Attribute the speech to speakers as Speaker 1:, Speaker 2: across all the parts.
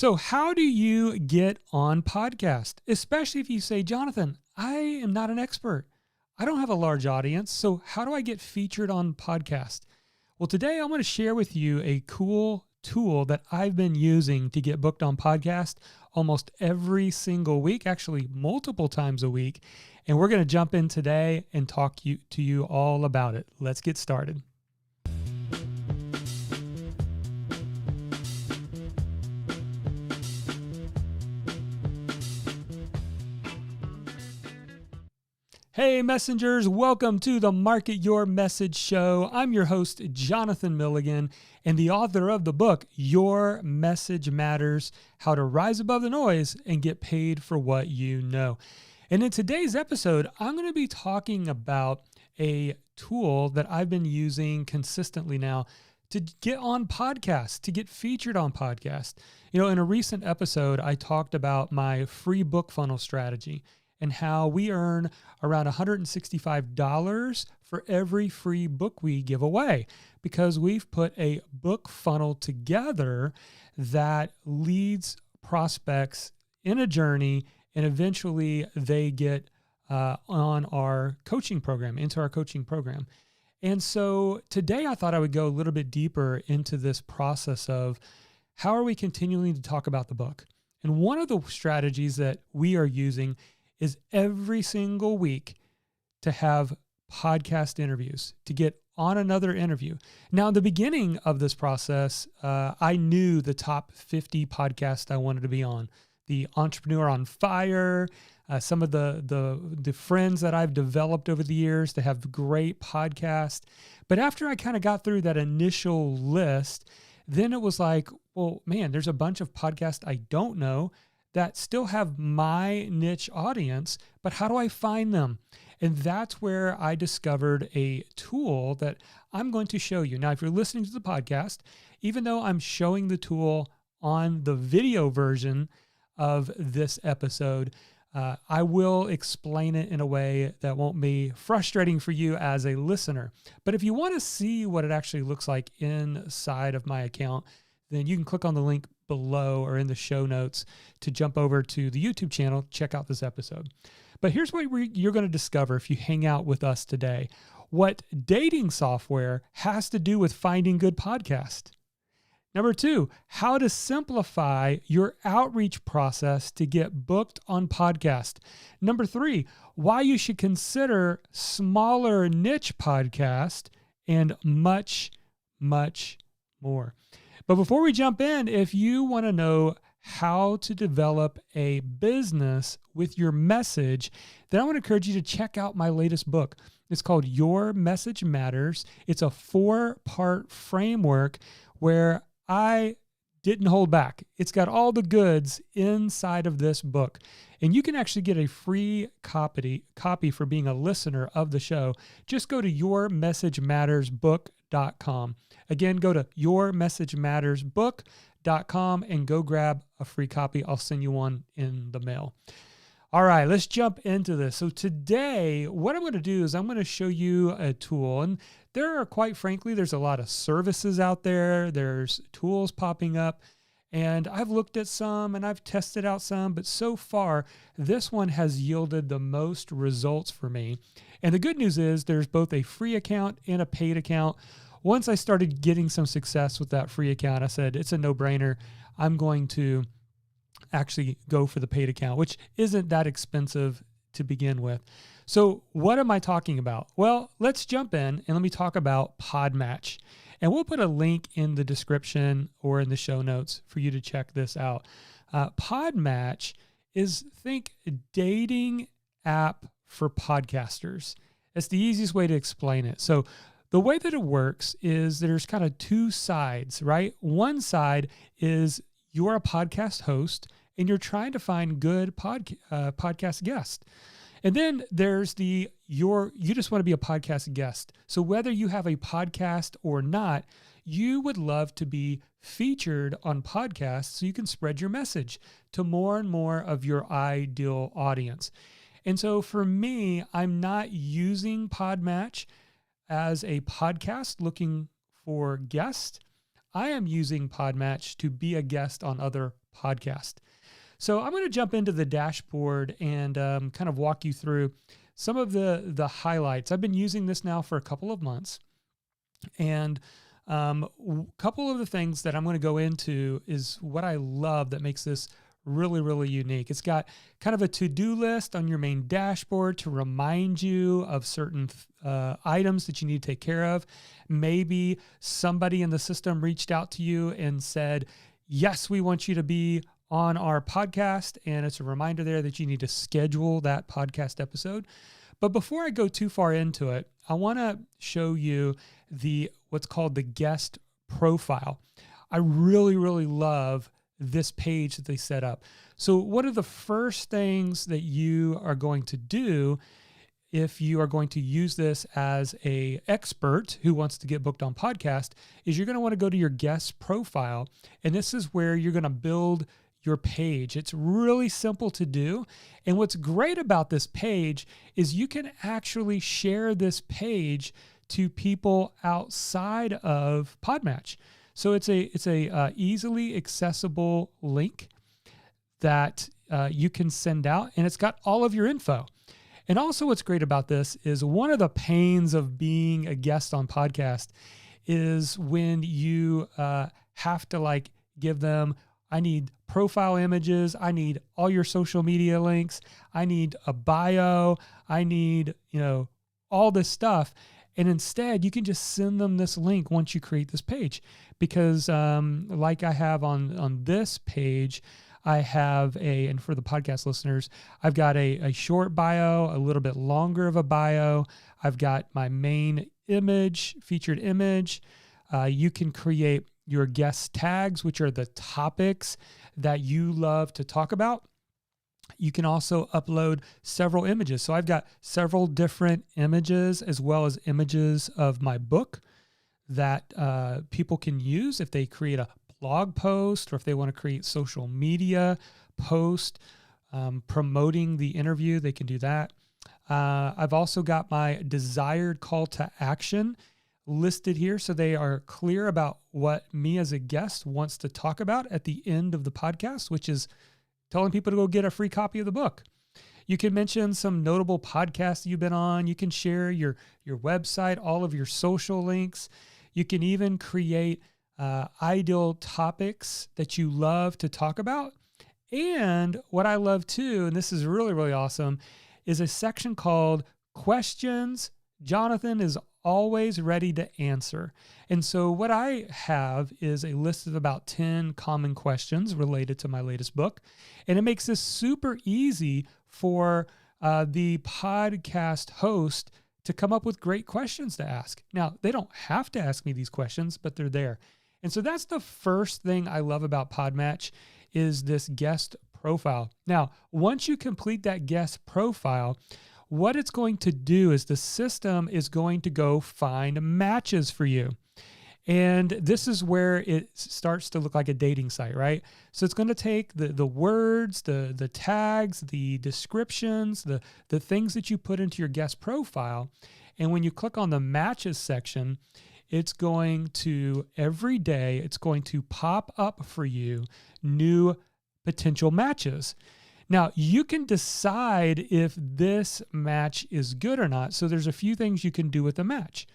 Speaker 1: So how do you get on podcast? Especially if you say, Jonathan, I am not an expert. I don't have a large audience. So how do I get featured on podcast? Well, today I want to share with you a cool tool that I've been using to get booked on podcast almost every single week, actually multiple times a week. And we're going to jump in today and talk to you all about it. Let's get started. Hey messengers, welcome to the Market Your Message Show. I'm your host, Jonathan Milligan, and the author of the book, Your Message Matters, How to Rise Above the Noise and Get Paid for What You Know. And in today's episode, I'm going to be talking about a tool that I've been using consistently now to get on podcasts, to get featured on podcasts. You know, in a recent episode, I talked about my free book funnel strategy and how we earn around $165 for every free book we give away because we've put a book funnel together that leads prospects in a journey, and eventually they get on our coaching program, into our coaching program. And so today I thought I would go a little bit deeper into this process of how are we continuing to talk about the book? And one of the strategies that we are using is every single week to have podcast interviews, to get on another interview. Now, in the beginning of this process, I knew the top 50 podcasts I wanted to be on. The Entrepreneur on Fire, some of the friends that I've developed over the years that have great podcasts. But after I kind of got through that initial list, then it was like, well, man, there's a bunch of podcasts I don't know that still have my niche audience, but how do I find them? And that's where I discovered a tool that I'm going to show you. Now, if you're listening to the podcast, even though I'm showing the tool on the video version of this episode, I will explain it in a way that won't be frustrating for you as a listener. But if you want to see what it actually looks like inside of my account, then you can click on the link below or in the show notes to jump over to the YouTube channel, check out this episode. But here's what you're going to discover if you hang out with us today. What dating software has to do with finding good podcasts. Number 2, how to simplify your outreach process to get booked on podcast. Number 3, why you should consider smaller niche podcast, and much, much more. But before we jump in, if you want to know how to develop a business with your message, then I want to encourage you to check out my latest book. It's called Your Message Matters. It's a 4-part framework where I didn't hold back. It's got all the goods inside of this book. And you can actually get a free copy for being a listener of the show. Just go to yourmessagemattersbook.com. Again, go to yourmessagemattersbook.com and go grab a free copy. I'll send you one in the mail. All right, let's jump into this. So today, what I'm going to do is I'm going to show you a tool. And there are, quite frankly, there's a lot of services out there. There's tools popping up. And I've looked at some and I've tested out some, but so far, this one has yielded the most results for me. And the good news is there's both a free account and a paid account. Once I started getting some success with that free account, I said, it's a no-brainer. I'm going to actually go for the paid account, which isn't that expensive to begin with. So what am I talking about? Well, let's jump in and let me talk about PodMatch. And we'll put a link in the description or in the show notes for you to check this out. PodMatch is, think, a dating app for podcasters. It's the easiest way to explain it. So the way that it works is there's kind of 2 sides, right? One side is you're a podcast host and you're trying to find good podcast guests. And then there's you just want to be a podcast guest. So whether you have a podcast or not, you would love to be featured on podcasts so you can spread your message to more and more of your ideal audience. And so for me, I'm not using PodMatch as a podcast looking for guests. I am using PodMatch to be a guest on other podcast. So I'm going to jump into the dashboard and kind of walk you through some of the highlights. I've been using this now for a couple of months, and a couple of the things that I'm going to go into is what I love that makes this really, really unique. It's got kind of a to-do list on your main dashboard to remind you of certain items that you need to take care of. Maybe somebody in the system reached out to you and said, yes, we want you to be on our podcast. And it's a reminder there that you need to schedule that podcast episode. But before I go too far into it, I want to show you what's called the guest profile. I really, really love this page that they set up. So what are the first things that you are going to do if you are going to use this as an expert who wants to get booked on podcast is you're going to want to go to your guest profile. And this is where you're going to build your page. It's really simple to do. And what's great about this page is you can actually share this page to people outside of PodMatch. So it's a easily accessible link that you can send out, and it's got all of your info. And also what's great about this is one of the pains of being a guest on podcast is when you have to give them, I need profile images, I need all your social media links, I need a bio, I need, all this stuff. And instead, you can just send them this link once you create this page. Because like I have on this page, I have and for the podcast listeners, I've got a short bio, a little bit longer of a bio. I've got my main image, featured image. You can create your guest tags, which are the topics that you love to talk about. You can also upload several images. So I've got several different images as well as images of my book that people can use if they create a blog post or if they want to create social media post promoting the interview, they can do that. I've also got my desired call to action listed here so they are clear about what me as a guest wants to talk about at the end of the podcast, which is telling people to go get a free copy of the book. You can mention some notable podcasts you've been on. You can share your website, all of your social links. You can even create ideal topics that you love to talk about. And what I love too, and this is really, really awesome, is a section called Questions Jonathan is always ready to answer. And so what I have is a list of about 10 common questions related to my latest book. And it makes this super easy for the podcast host to come up with great questions to ask. Now, they don't have to ask me these questions, but they're there. And so that's the first thing I love about PodMatch is this guest profile. Now, once you complete that guest profile, what it's going to do is the system is going to go find matches for you. And this is where it starts to look like a dating site, right? So it's going to take the words, the tags, the descriptions, the things that you put into your guest profile. And when you click on the matches section, it's going to, every day, it's going to pop up for you new potential matches. Now, you can decide if this match is good or not. So there's a few things you can do with a match.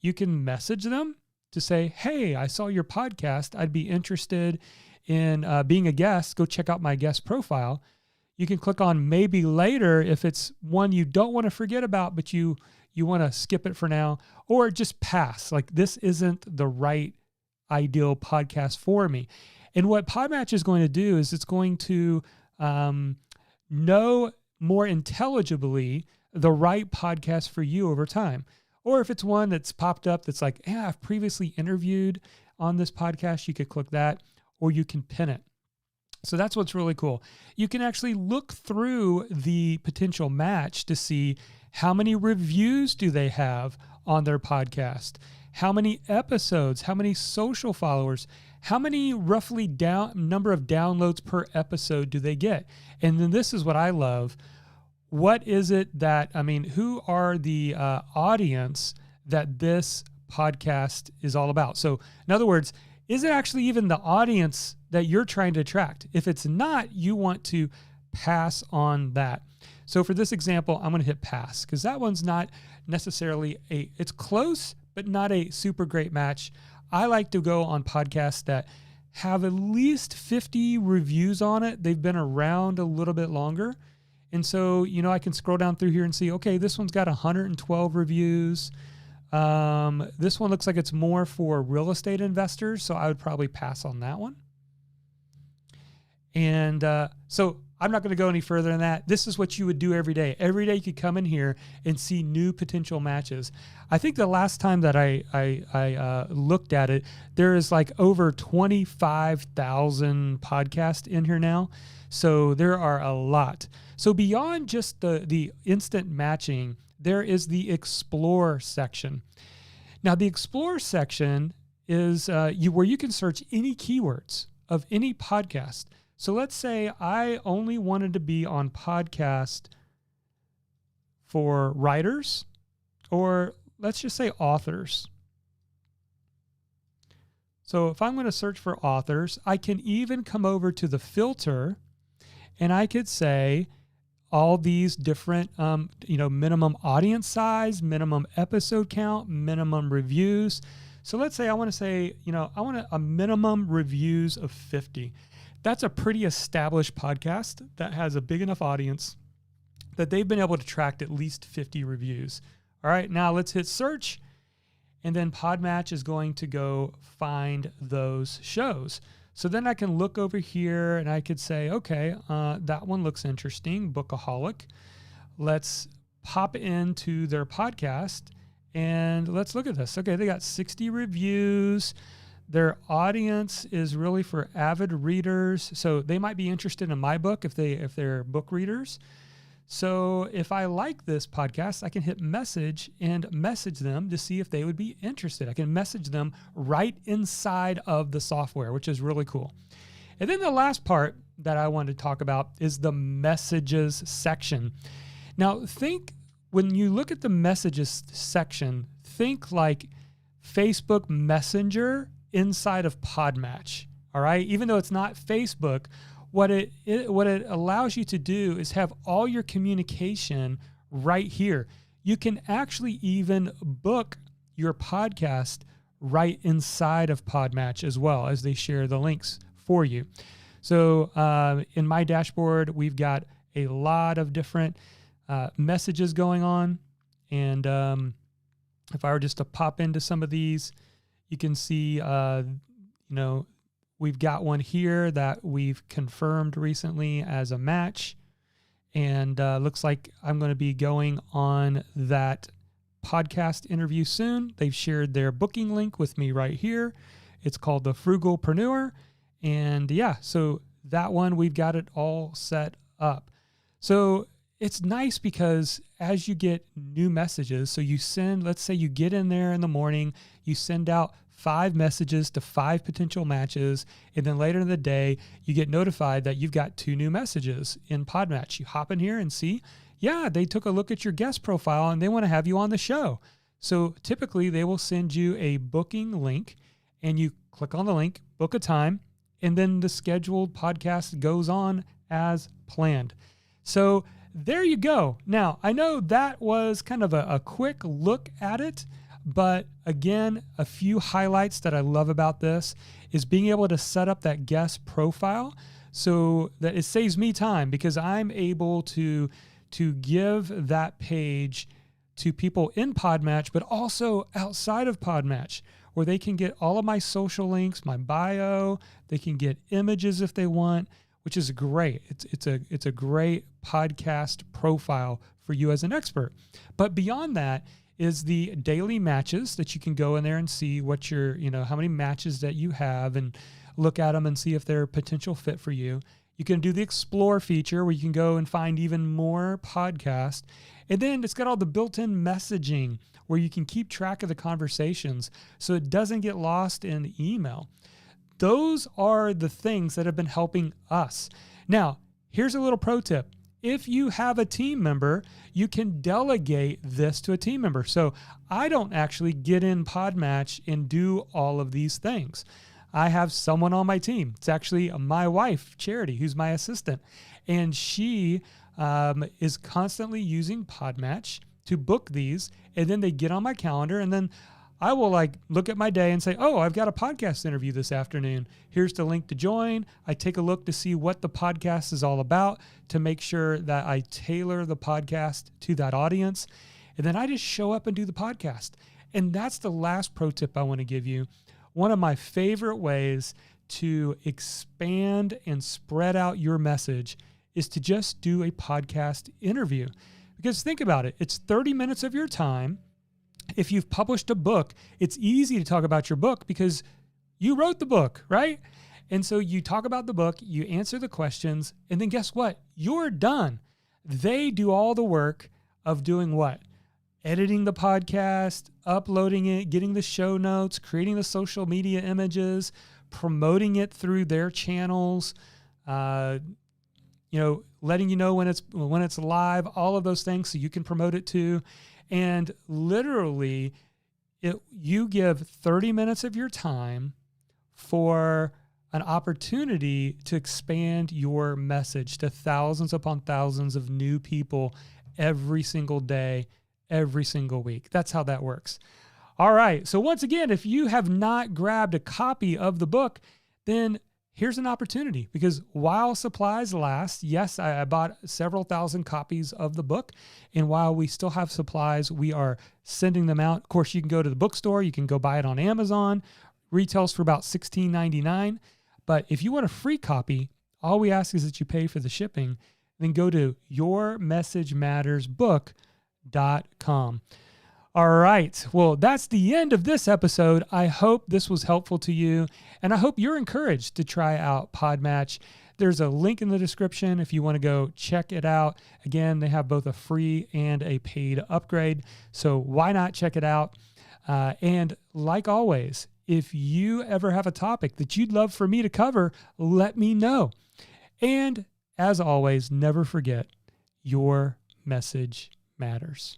Speaker 1: You can message them to say, hey, I saw your podcast. I'd be interested in being a guest. Go check out my guest profile. You can click on maybe later if it's one you don't want to forget about, but you want to skip it for now, or just pass. Like, this isn't the right ideal podcast for me. And what PodMatch is going to do is it's going to know more intelligibly the right podcast for you over time. Or if it's one that's popped up that's like, yeah, I've previously interviewed on this podcast, you could click that, or you can pin it. So that's what's really cool. You can actually look through the potential match to see how many reviews do they have on their podcast, how many episodes, how many social followers, how many roughly number of downloads per episode do they get? And then this is what I love. What is it who are the audience that this podcast is all about? So in other words, is it actually even the audience that you're trying to attract? If it's not, you want to pass on that. So for this example, I'm going to hit pass because that one's not necessarily it's close, but not a super great match. I like to go on podcasts that have at least 50 reviews on it. They've been around a little bit longer. And so, I can scroll down through here and see, okay, this one's got 112 reviews. This one looks like it's more for real estate investors. So I would probably pass on that one. And so I'm not going to go any further than that. This is what you would do every day. Every day you could come in here and see new potential matches. I think the last time that I looked at it, there is like over 25,000 podcasts in here now. So there are a lot. So beyond just the instant matching, there is the Explore section. Now the Explore section is where you can search any keywords of any podcast. So let's say I only wanted to be on podcast for writers, or let's just say authors. So if I'm going to search for authors, I can even come over to the filter and I could say all these different, minimum audience size, minimum episode count, minimum reviews. So let's say I want to say, I want a minimum reviews of 50. That's a pretty established podcast that has a big enough audience that they've been able to attract at least 50 reviews. All right, now let's hit search. And then PodMatch is going to go find those shows. So then I can look over here and I could say, okay, that one looks interesting, Bookaholic. Let's pop into their podcast and let's look at this. Okay, they got 60 reviews. Their audience is really for avid readers. So they might be interested in my book if they're book readers. So if I like this podcast, I can hit message and message them to see if they would be interested. I can message them right inside of the software, which is really cool. And then the last part that I want to talk about is the messages section. Now when you look at the messages section, think like Facebook Messenger inside of PodMatch. All right. Even though it's not Facebook, what it allows you to do is have all your communication right here. You can actually even book your podcast right inside of PodMatch as well, as they share the links for you. So in my dashboard, we've got a lot of different messages going on. And if I were just to pop into some of these, you can see, we've got one here that we've confirmed recently as a match. And looks like I'm going to be going on that podcast interview soon. They've shared their booking link with me right here. It's called The Frugalpreneur. And so that one, we've got it all set up. So it's nice because as you get new messages, so you send, let's say you get in there in the morning, you send out 5 messages to 5 potential matches, and then later in the day, you get notified that you've got 2 new messages in PodMatch. You hop in here and see, they took a look at your guest profile and they want to have you on the show. So typically they will send you a booking link and you click on the link, book a time, and then the scheduled podcast goes on as planned. So there you go. Now, I know that was kind of a quick look at it, but again, a few highlights that I love about this is being able to set up that guest profile so that it saves me time because I'm able to give that page to people in PodMatch, but also outside of PodMatch, where they can get all of my social links, my bio, they can get images if they want, which is great. It's a great podcast profile for you as an expert. But beyond that is the daily matches that you can go in there and see what how many matches that you have and look at them and see if they're a potential fit for you. You can do the Explore feature where you can go and find even more podcasts. And then it's got all the built-in messaging where you can keep track of the conversations so it doesn't get lost in the email. Those are the things that have been helping us. Now, here's a little pro tip. If you have a team member, you can delegate this to a team member. So I don't actually get in PodMatch and do all of these things. I have someone on my team. It's actually my wife, Charity, who's my assistant. And she is constantly using PodMatch to book these. And then they get on my calendar, and then I will look at my day and say, oh, I've got a podcast interview this afternoon. Here's the link to join. I take a look to see what the podcast is all about to make sure that I tailor the podcast to that audience. And then I just show up and do the podcast. And that's the last pro tip I want to give you. One of my favorite ways to expand and spread out your message is to just do a podcast interview. Because think about it. It's 30 minutes of your time. If you've published a book, it's easy to talk about your book because you wrote the book, right? And so you talk about the book, you answer the questions, and then guess what? You're done. They do all the work of doing what? Editing the podcast, uploading it, getting the show notes, creating the social media images, promoting it through their channels, letting you know when it's live, all of those things so you can promote it too. And literally, you give 30 minutes of your time for an opportunity to expand your message to thousands upon thousands of new people every single day, every single week. That's how that works. All right. So once again, if you have not grabbed a copy of the book, then here's an opportunity, because while supplies last, yes, I bought several thousand copies of the book. And while we still have supplies, we are sending them out. Of course, you can go to the bookstore. You can go buy it on Amazon. Retails for about $16.99. But if you want a free copy, all we ask is that you pay for the shipping. Then go to yourmessagemattersbook.com. All right. Well, that's the end of this episode. I hope this was helpful to you, and I hope you're encouraged to try out PodMatch. There's a link in the description if you want to go check it out. Again, they have both a free and a paid upgrade, so why not check it out? And like always, if you ever have a topic that you'd love for me to cover, let me know. And as always, never forget, your message matters.